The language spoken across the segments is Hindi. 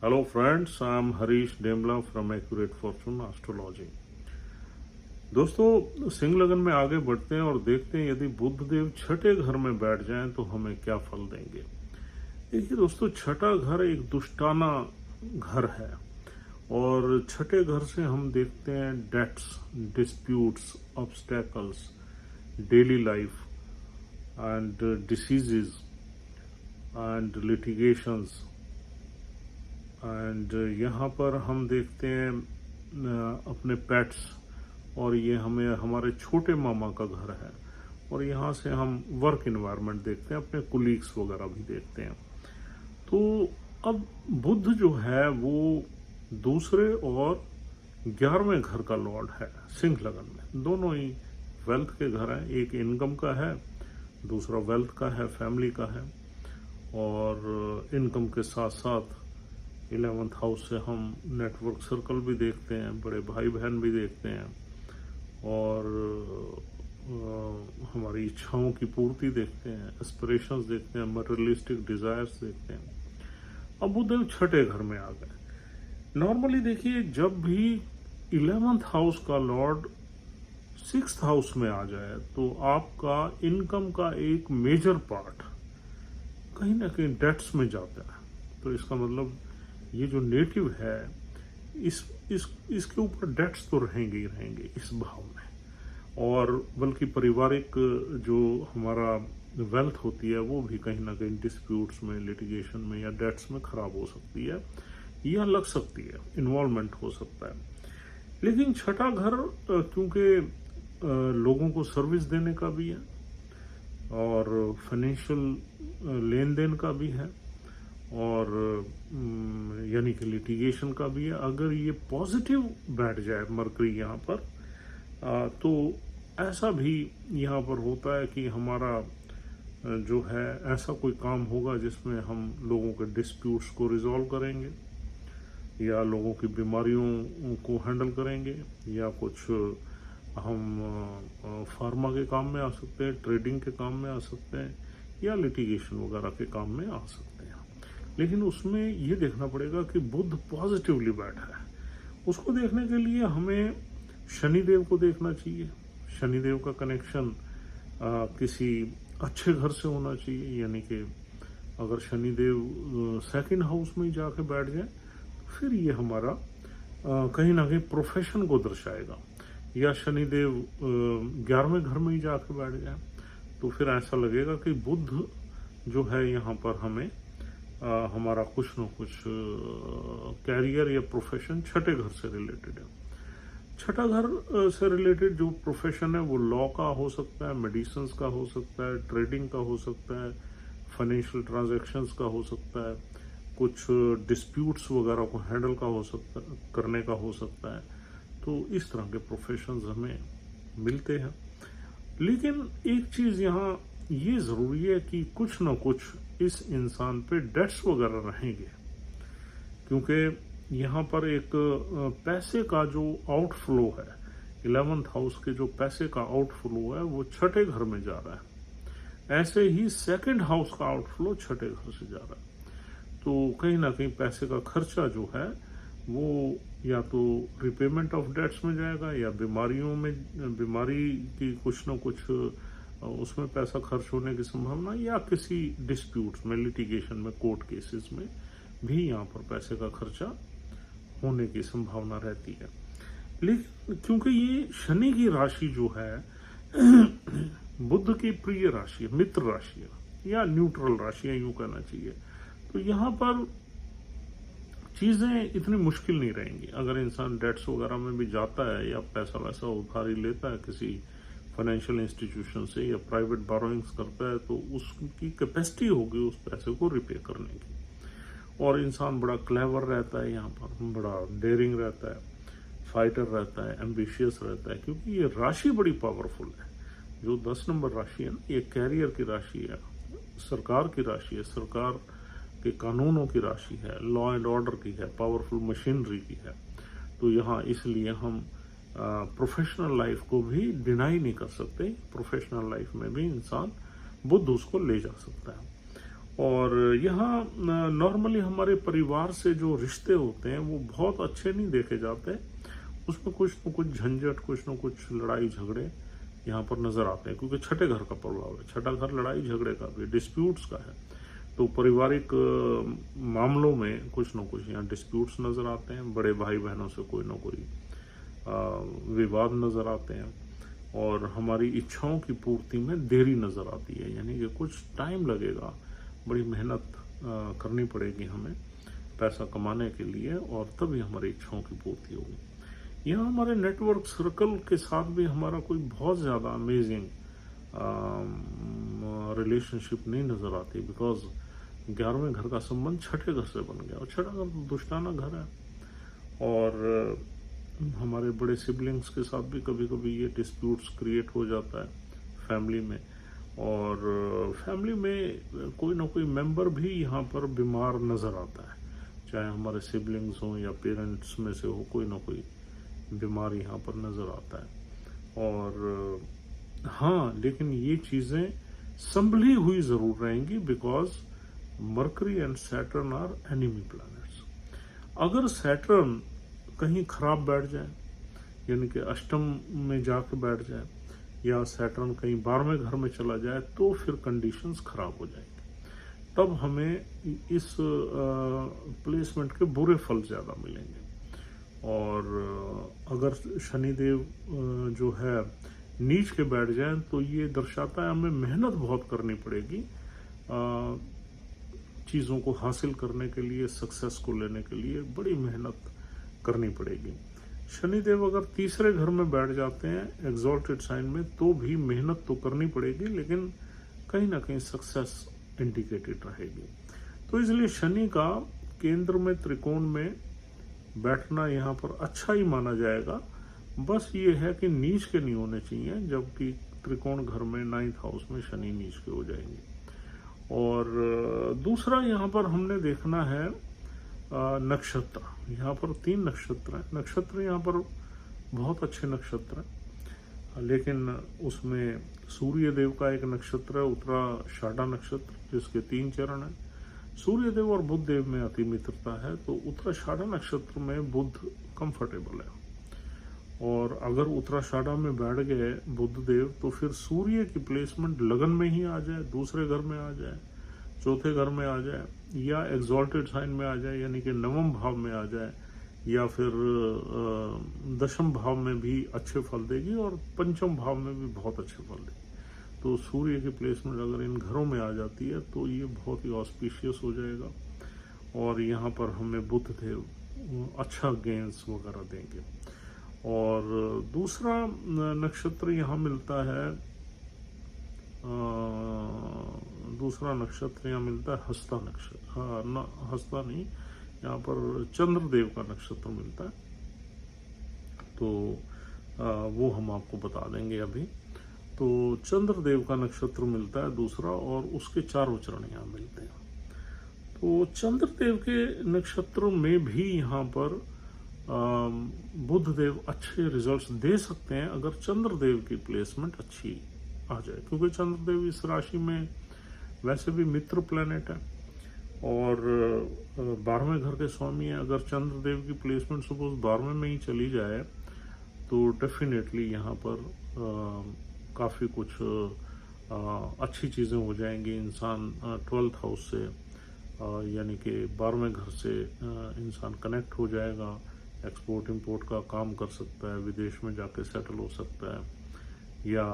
Hello friends, I am Harish Demla from Accurate Fortune Astrology। दोस्तों, सिंह लगन में आगे बढ़ते हैं और देखते हैं यदि बुध देव छठे घर में बैठ जाएं तो हमें क्या फल देंगे। देखिए दोस्तों, छठा घर एक दुष्टाना घर है और छठे घर से हम देखते हैं debts, disputes, obstacles, daily life and diseases and litigations. And यहाँ पर हम देखते हैं अपने पेट्स, और ये हमें हमारे छोटे मामा का घर है, और यहाँ से हम वर्क इन्वायरमेंट देखते हैं, अपने कुलीग्स वगैरह भी देखते हैं। तो अब बुध जो है वो दूसरे और 11वें घर का लॉर्ड है सिंह लगन में। दोनों ही वेल्थ के घर हैं, एक इनकम का है, दूसरा वेल्थ का है, फैमिली का है। और इनकम के साथ साथ 11th हाउस से हम नेटवर्क सर्कल भी देखते हैं, बड़े भाई बहन भी देखते हैं, और हमारी इच्छाओं की पूर्ति देखते हैं, एस्पिरेशंस देखते हैं, मटेरियलिस्टिक डिजायर्स देखते हैं। अब बुध छठे घर में आ गए। नॉर्मली देखिए, जब भी 11th हाउस का लॉर्ड 6th हाउस में आ जाए तो आपका इनकम का एक मेजर पार्ट कहीं ना कहीं डेट्स में जाता है। तो इसका मतलब ये जो नेटिव है, इसके ऊपर डेट्स तो रहेंगे ही रहेंगे इस भाव में, और बल्कि पारिवारिक जो हमारा वेल्थ होती है वो भी कहीं ना कहीं डिस्प्यूट्स में, लिटिगेशन में या डेट्स में खराब हो सकती है या लग सकती है, इन्वॉल्वमेंट हो सकता है। लेकिन छठा घर क्योंकि लोगों को सर्विस देने का भी है और फाइनेंशियल लेन देन का भी है, और यानी कि लिटिगेशन का भी है। अगर ये पॉजिटिव बैठ जाए मरकरी यहाँ पर, तो ऐसा भी यहाँ पर होता है कि हमारा जो है ऐसा कोई काम होगा जिसमें हम लोगों के डिस्प्यूट्स को रिजॉल्व करेंगे, या लोगों की बीमारियों को हैंडल करेंगे, या कुछ हम फार्मा के काम में आ सकते हैं, ट्रेडिंग के काम में आ सकते हैं, या लिटिगेशन वगैरह के काम में आ सकते हैं। लेकिन उसमें ये देखना पड़ेगा कि बुध पॉजिटिवली बैठा है। उसको देखने के लिए हमें शनिदेव को देखना चाहिए। शनिदेव का कनेक्शन किसी अच्छे घर से होना चाहिए, यानी कि अगर शनिदेव 2nd हाउस में जाके बैठ जाए तो फिर ये हमारा कहीं ना कहीं प्रोफेशन को दर्शाएगा। या शनिदेव 11वें घर में ही जाके बैठ जाए तो फिर ऐसा लगेगा कि बुध जो है यहाँ पर हमें हमारा कुछ न कुछ कैरियर या प्रोफेशन छठे घर से रिलेटेड है। छठा घर से रिलेटेड जो प्रोफेशन है वो लॉ का हो सकता है, मेडिसिन का हो सकता है, ट्रेडिंग का हो सकता है, फाइनेंशियल ट्रांजैक्शंस का हो सकता है, कुछ डिस्प्यूट्स वगैरह को हैंडल का हो सकता करने का हो सकता है। तो इस तरह के प्रोफेशंस हमें मिलते हैं। लेकिन एक चीज़ यहाँ ये ज़रूरी है कि कुछ ना कुछ इस इंसान पे डेट्स वगैरह रहेंगे, क्योंकि यहाँ पर एक पैसे का जो आउटफ्लो है, 11th हाउस के जो पैसे का आउटफ्लो है वो छठे घर में जा रहा है। ऐसे ही 2nd हाउस का आउटफ्लो छठे घर से जा रहा है। तो कहीं ना कहीं पैसे का खर्चा जो है वो या तो रिपेमेंट ऑफ डेट्स में जाएगा, या बीमारी की कुछ ना कुछ उसमें पैसा खर्च होने की संभावना, या किसी डिस्प्यूट्स में, लिटिगेशन में, कोर्ट केसेस में भी यहाँ पर पैसे का खर्चा होने की संभावना रहती है। लेकिन क्योंकि ये शनि की राशि जो है बुध की प्रिय राशि है, मित्र राशि है, या न्यूट्रल राशि है यूं कहना चाहिए, तो यहाँ पर चीजें इतनी मुश्किल नहीं रहेंगी। अगर इंसान डेट्स वगैरह में भी जाता है या पैसा वैसा उधारी लेता है किसी फाइनेंशियल इंस्टीट्यूशन से, या प्राइवेट बोरोइंग्स करता है, तो उसकी कैपेसिटी होगी उस पैसे को रिपे करने की। और इंसान बड़ा क्लेवर रहता है, यहाँ पर बड़ा डेयरिंग रहता है, फाइटर रहता है, एम्बिशियस रहता है, क्योंकि ये राशि बड़ी पावरफुल है। जो 10 नंबर राशि है ना, ये कैरियर की राशि है, सरकार की राशि है, सरकार के कानूनों की राशि है, लॉ एंड ऑर्डर की है, पावरफुल मशीनरी की है। तो यहाँ इसलिए हम प्रोफेशनल लाइफ को भी डिनाई नहीं कर सकते। प्रोफेशनल लाइफ में भी इंसान बुध उसको ले जा सकता है। और यहाँ नॉर्मली हमारे परिवार से जो रिश्ते होते हैं वो बहुत अच्छे नहीं देखे जाते, उसमें कुछ न कुछ झंझट, कुछ न कुछ लड़ाई झगड़े यहाँ पर नजर आते हैं, क्योंकि छठे घर का प्रभाव है। छठा घर लड़ाई झगड़े का भी, डिस्प्यूट्स का है। तो पारिवारिक मामलों में कुछ न कुछ यहाँ डिस्प्यूट्स नजर आते हैं, बड़े भाई बहनों से कोई न कोई विवाद नजर आते हैं, और हमारी इच्छाओं की पूर्ति में देरी नजर आती है, यानी कि कुछ टाइम लगेगा, बड़ी मेहनत करनी पड़ेगी हमें पैसा कमाने के लिए, और तभी हमारी इच्छाओं की पूर्ति होगी। यहाँ हमारे नेटवर्क सर्कल के साथ भी हमारा कोई बहुत ज़्यादा अमेजिंग रिलेशनशिप नहीं नज़र आती, बिकॉज 11वें घर का संबंध छठे घर से बन गया, और छठा घर तो दुष्टाना घर है। और हमारे बड़े सिबलिंग्स के साथ भी कभी कभी ये डिस्प्यूट्स क्रिएट हो जाता है फैमिली में, और फैमिली में कोई ना कोई मेंबर भी यहाँ पर बीमार नज़र आता है, चाहे हमारे सिबलिंग्स हों या पेरेंट्स में से हो, कोई ना कोई बीमार यहाँ पर नज़र आता है। और हाँ, लेकिन ये चीज़ें संभली हुई ज़रूर रहेंगी, because Mercury and Saturn are enemy planets. अगर सैटर्न कहीं खराब बैठ जाए, यानी कि अष्टम में जाके बैठ जाए, या सैटर्न कहीं 12वें घर में चला जाए, तो फिर कंडीशंस खराब हो जाएंगे, तब हमें इस प्लेसमेंट के बुरे फल ज़्यादा मिलेंगे। और अगर शनिदेव जो है नीच के बैठ जाए, तो ये दर्शाता है हमें मेहनत बहुत करनी पड़ेगी चीज़ों को हासिल करने के लिए, सक्सेस को लेने के लिए बड़ी मेहनत करनी पड़ेगी। शनिदेव अगर तीसरे घर में बैठ जाते हैं एग्जॉल्टेड साइन में, तो भी मेहनत तो करनी पड़ेगी, लेकिन कहीं ना कहीं सक्सेस इंडिकेटेड रहेगी। तो इसलिए शनि का केंद्र में त्रिकोण में बैठना यहाँ पर अच्छा ही माना जाएगा। बस ये है कि नीच के नहीं होने चाहिए, जबकि त्रिकोण घर में 9th हाउस में शनि नीच के हो जाएंगे। और दूसरा यहाँ पर हमने देखना है नक्षत्र। यहाँ पर 3 नक्षत्र हैं। नक्षत्र यहाँ पर बहुत अच्छे नक्षत्र हैं, लेकिन उसमें सूर्य देव का एक नक्षत्र है, उत्तराषाढ़ा नक्षत्र, जिसके 3 चरण हैं। सूर्य देव और बुध देव में अति मित्रता है, तो उत्तराषाढ़ा नक्षत्र में बुध कंफर्टेबल है। और अगर उत्तराषाढ़ा में बैठ गए बुध देव, तो फिर सूर्य की प्लेसमेंट लगन में ही आ जाए, दूसरे घर में आ जाए, चौथे घर में आ जाए, या एग्जॉल्टेड साइन में आ जाए, यानी कि 9वें भाव में आ जाए, या फिर 10वें भाव में भी अच्छे फल देगी, और 5वें भाव में भी बहुत अच्छे फल देगी। तो सूर्य की प्लेसमेंट अगर इन घरों में आ जाती है, तो ये बहुत ही ऑस्पिशियस हो जाएगा, और यहाँ पर हमें बुध देव अच्छा गेंस वगैरह देंगे। और दूसरा नक्षत्र यहाँ मिलता है, दूसरा नक्षत्र यहाँ मिलता है हस्ता नक्षत्र। हाँ, न हस्ता नहीं, यहाँ पर चंद्रदेव का नक्षत्र मिलता है, तो वो हम आपको बता देंगे अभी। तो चंद्रदेव का नक्षत्र मिलता है दूसरा, और उसके 4 चरण यहाँ मिलते हैं। तो चंद्रदेव के नक्षत्र में भी यहाँ पर बुध देव अच्छे रिजल्ट्स दे सकते हैं, अगर चंद्रदेव की प्लेसमेंट अच्छी आ जाए, क्योंकि चंद्रदेव इस राशि में वैसे भी मित्र प्लैनेट है, और 12वें घर के स्वामी है। अगर चंद्रदेव की प्लेसमेंट सपोज 12वें में ही चली जाए, तो डेफिनेटली यहाँ पर काफ़ी कुछ अच्छी चीज़ें हो जाएंगी। इंसान 12th हाउस से, यानी कि 12वें घर से इंसान कनेक्ट हो जाएगा, एक्सपोर्ट इंपोर्ट का काम कर सकता है, विदेश में जाके सेटल हो सकता है, या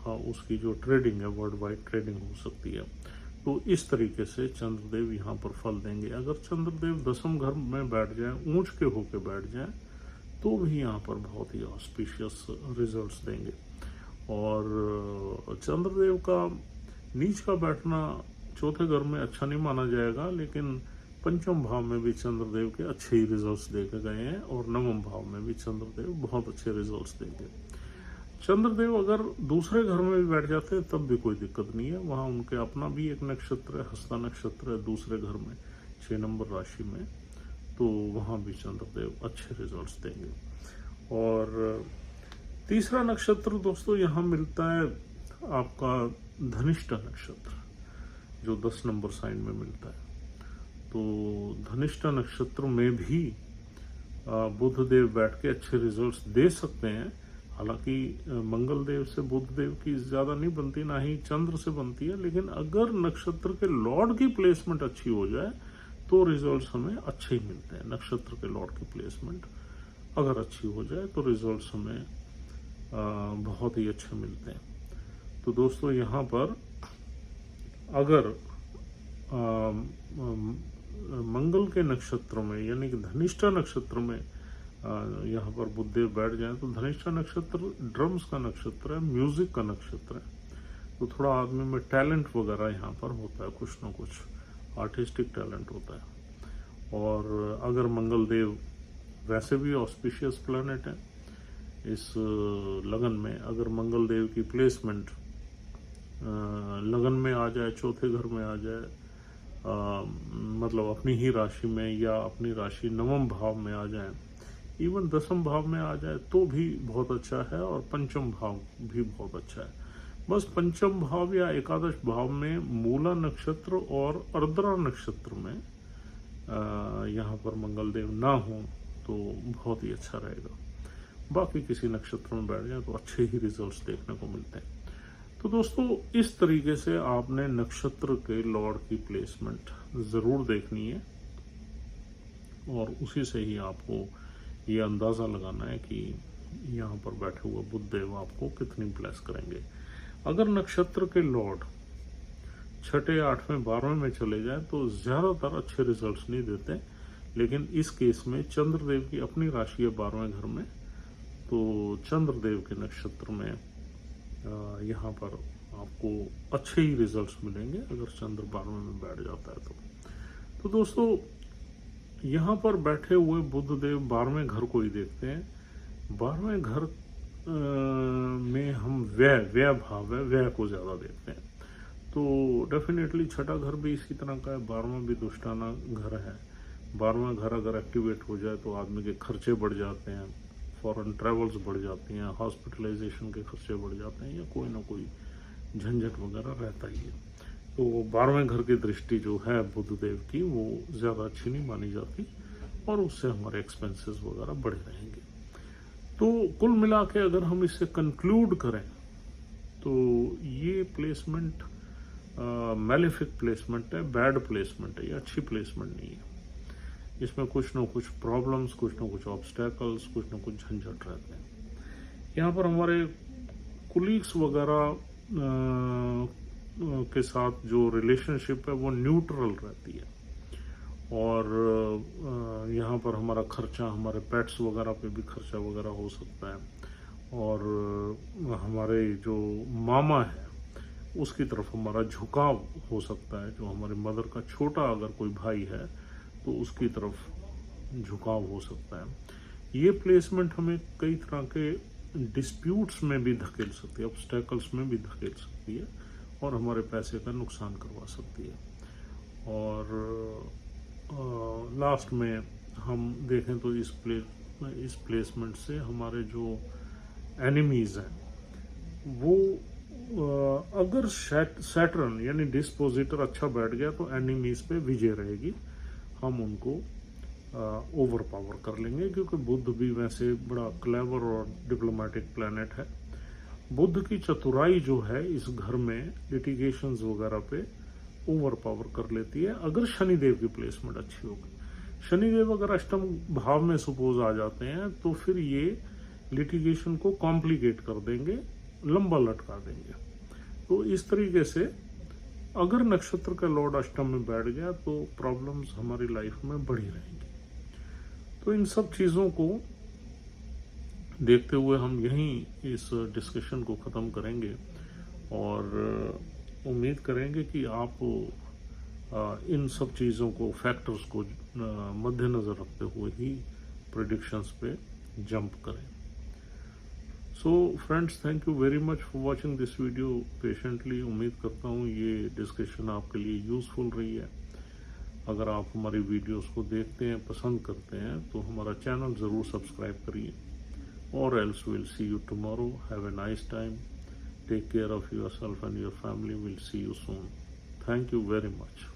उसकी जो ट्रेडिंग है वर्ल्ड वाइड ट्रेडिंग हो सकती है। तो इस तरीके से चंद्रदेव यहाँ पर फल देंगे। अगर चंद्रदेव 10वें घर में बैठ जाए, ऊंच के होके बैठ जाए, तो भी यहाँ पर बहुत ही ऑस्पिशियस रिजल्ट्स देंगे। और चंद्रदेव का नीच का बैठना चौथे घर में अच्छा नहीं माना जाएगा, लेकिन 5वें भाव में भी चंद्रदेव के अच्छे ही रिजल्ट्स देखे गए हैं, और 9वें भाव में भी चंद्रदेव बहुत अच्छे रिजल्ट्स देंगे। चंद्रदेव अगर दूसरे घर में भी बैठ जाते हैं, तब भी कोई दिक्कत नहीं है। वहाँ उनके अपना भी एक नक्षत्र है, हस्ता नक्षत्र है दूसरे घर में, 6 नंबर राशि में, तो वहाँ भी चंद्रदेव अच्छे रिजल्ट्स देंगे। और तीसरा नक्षत्र दोस्तों यहाँ मिलता है आपका धनिष्ठा नक्षत्र। जो 10 नंबर साइन में मिलता है। तो धनिष्ठा नक्षत्र में भी बुध देव बैठ के अच्छे रिजल्ट्स दे सकते हैं। हालांकि मंगल देव से बुध देव की ज़्यादा नहीं बनती, ना ही चंद्र से बनती है, लेकिन अगर नक्षत्र के लॉर्ड की प्लेसमेंट अच्छी हो जाए तो रिजल्ट्स हमें अच्छे ही मिलते हैं। नक्षत्र के लॉर्ड की प्लेसमेंट अगर अच्छी हो जाए तो रिजल्ट्स हमें बहुत ही अच्छे मिलते हैं। तो दोस्तों यहाँ पर अगर मंगल के नक्षत्र में यानी कि धनिष्ठा नक्षत्र में यहाँ पर बुधदेव बैठ जाए तो धनिष्ठा नक्षत्र ड्रम्स का नक्षत्र है, म्यूजिक का नक्षत्र है। तो थोड़ा आदमी में टैलेंट वगैरह यहाँ पर होता है, कुछ ना कुछ आर्टिस्टिक टैलेंट होता है। और अगर मंगल देव वैसे भी ऑस्पिशियस प्लैनेट है, इस लगन में अगर मंगल देव की प्लेसमेंट लगन में आ जाए, चौथे घर में आ जाए, मतलब अपनी ही राशि में या अपनी राशि नवम भाव में आ जाए, इवन दसम भाव में आ जाए तो भी बहुत अच्छा है, और पंचम भाव भी बहुत अच्छा है। बस पंचम भाव या एकादश भाव में मूला नक्षत्र और अर्द्रा नक्षत्र में यहाँ पर मंगल देव ना हो तो बहुत ही अच्छा रहेगा। बाकी किसी नक्षत्र में बैठ जाए तो अच्छे ही रिजल्ट्स देखने को मिलते हैं। तो दोस्तों इस तरीके से आपने नक्षत्र के लॉर्ड की प्लेसमेंट ज़रूर देखनी है, और उसी से ही आपको ये अंदाज़ा लगाना है कि यहाँ पर बैठे हुए बुध देव आपको कितनी ब्लेस करेंगे। अगर नक्षत्र के लॉर्ड छठे, आठवें, 12वें में चले जाए तो ज़्यादातर अच्छे रिजल्ट्स नहीं देते, लेकिन इस केस में चंद्रदेव की अपनी राशि है 12वें घर में, तो चंद्रदेव के नक्षत्र में यहाँ पर आपको अच्छे ही रिजल्ट्स मिलेंगे अगर चंद्र 12वें में बैठ जाता है तो दोस्तों यहाँ पर बैठे हुए बुध देव 12वें घर को ही देखते हैं। 12वें घर में हम व्यय भाव है, व्यय को ज़्यादा देखते हैं। तो डेफिनेटली छठा घर भी इसी तरह का है, 12वां भी दुष्टाना घर है। 12वां घर अगर एक्टिवेट हो जाए तो आदमी के खर्चे बढ़ जाते हैं, फॉरेन ट्रैवल्स बढ़ जाती हैं, हॉस्पिटलाइजेशन के खर्चे बढ़ जाते हैं, या कोई ना कोई झंझट वगैरह रहता ही है। तो 12वें घर की दृष्टि जो है बुध देव की वो ज़्यादा अच्छी नहीं मानी जाती, और उससे हमारे एक्सपेंसेस वगैरह बढ़े रहेंगे। तो कुल मिला के अगर हम इसे कंक्लूड करें तो ये प्लेसमेंट मैलेफिक प्लेसमेंट है, बैड प्लेसमेंट है, ये अच्छी प्लेसमेंट नहीं है। इसमें कुछ ना कुछ प्रॉब्लम्स, कुछ ना कुछ ऑब्स्टेकल्स, कुछ ना कुछ झंझट रहते हैं। यहाँ पर हमारे कुलीग्स वगैरह के साथ जो रिलेशनशिप है वो न्यूट्रल रहती है, और यहाँ पर हमारा खर्चा, हमारे पेट्स वगैरह पे भी खर्चा वगैरह हो सकता है, और हमारे जो मामा है उसकी तरफ हमारा झुकाव हो सकता है। जो हमारे मदर का छोटा अगर कोई भाई है तो उसकी तरफ झुकाव हो सकता है। ये प्लेसमेंट हमें कई तरह के डिस्प्यूट्स में भी धकेल सकती है, ऑब्स्टेकल्स में भी धकेल सकती है, और हमारे पैसे का नुकसान करवा सकती है। और लास्ट में हम देखें तो इस प्लेसमेंट से हमारे जो एनिमीज़ हैं वो अगर सैटर्न यानी डिस्पोजिटर अच्छा बैठ गया तो एनिमीज़ पे विजय रहेगी, हम उनको ओवर पावर कर लेंगे, क्योंकि बुध भी वैसे बड़ा क्लेवर और डिप्लोमेटिक प्लैनेट है। बुध की चतुराई जो है इस घर में लिटिगेशंस वगैरह पे ओवर पावर कर लेती है अगर शनिदेव की प्लेसमेंट अच्छी होगी। शनिदेव अगर अष्टम भाव में सपोज आ जाते हैं तो फिर ये लिटिगेशन को कॉम्प्लिकेट कर देंगे, लंबा लटका देंगे। तो इस तरीके से अगर नक्षत्र का लॉर्ड अष्टम में बैठ गया तो प्रॉब्लम्स हमारी लाइफ में बढ़ी रहेंगी। तो इन सब चीज़ों को देखते हुए हम यहीं इस डिस्कशन को ख़त्म करेंगे, और उम्मीद करेंगे कि आप इन सब चीज़ों को, फैक्टर्स को मद्देनज़र रखते हुए ही प्रेडिक्शंस पे जंप करें। So friends, thank you very much for watching this video patiently. उम्मीद करता हूँ ये डिस्कशन आपके लिए यूज़फुल रही है। अगर आप हमारी वीडियोस को देखते हैं, पसंद करते हैं, तो हमारा चैनल ज़रूर सब्सक्राइब करिए, और else will see you tomorrow. Have a nice time, take care of yourself and your family. Will see you soon. Thank you very much.